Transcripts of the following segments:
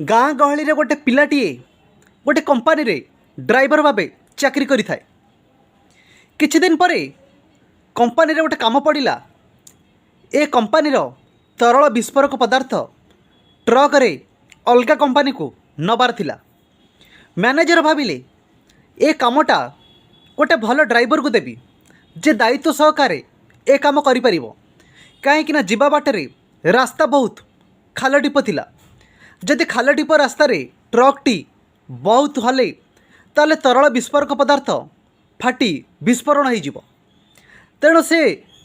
गाँ गहली रे गोटे पिलाटीए गोटे कंपानी रे ड्राइवर भावे चाकरी करि थाए। किछि दिन परे कंपानी रे गोटे काम पड़िला। ए कंपानी रो तरल विस्फोरक पदार्थ ट्रक रे अलगा कंपानी को नबार थिला। मैनेजर भाविले ए कामटा गोटे भल ड्राइवर को देवी जे दायित्व सहकारे ए काम करि परिबो। काहेकि ना जिबा बाटरे रास्ता बहुत खाल ढीप थिला। जदि खाल ढीप रास्ता रे ट्रकटी बहुत हले ताले तरल विस्फोरक पदार्थ फाटी विस्फोरण हो जिवो। तेणु से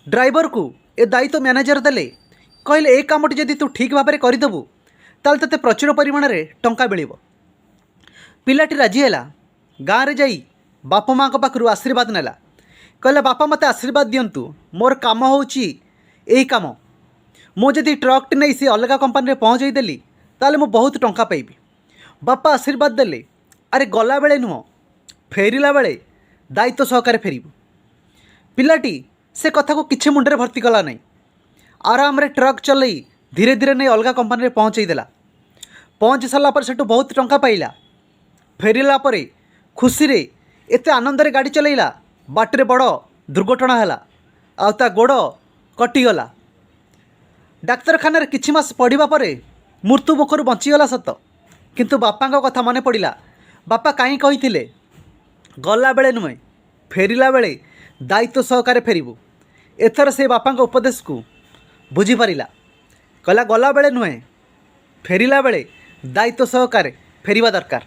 ड्राइवर को ए दायित्व मैनेजर देले कहले ए कामटी जदि तू ठीक भाव में करदेबू ताले तते प्रचुर परिमाण में टंका मिलिबो। पिलाटी राजी है। गाँव में जाई बापा माँ पाखु आशीर्वाद नेला। कहला बापा मते आशीर्वाद दियंतु, मोर काम होउची एही काम। मु जदि ट्रकटी नहीं सी अलग कंपानी रे पहुँचाई देली ताले मु बहुत टंका पाइबी। बापा आशीर्वाद देले अरे गला बेले नुह फेरिला बेले दायित्व सहकारे फेरिबु। पिलाटी से कथा को किछि मुंडरे भर्ती कला नहीं। आराम रे ट्रक चलई धीरे धीरे नहीं अलग कंपानी रे पहुँचाई देला। पहुँच सारा पर सेठू बहुत टंका पाइला। फेरिला परे खुशी रे एते आनंद रे गाड़ी चलैला। बाटरे बड़ दुर्घटना हैला आ ता गोड़ कटिगला। डाक्तरखाना रे किछि मास पढ़िबा परे मृत्यु मुखर बंचीगला सत, किंतु बापा कथा मन पड़ा। बापा कहीं कही गला बेले नुहे फेरिला बेले दायित्व सहकारे फेरिबू। एथर से बापा उपदेश को बुझी पारिला। कहला गला बेले नुहे फेरिला बेले दायित्व सहकारे फेरिबा दरकार।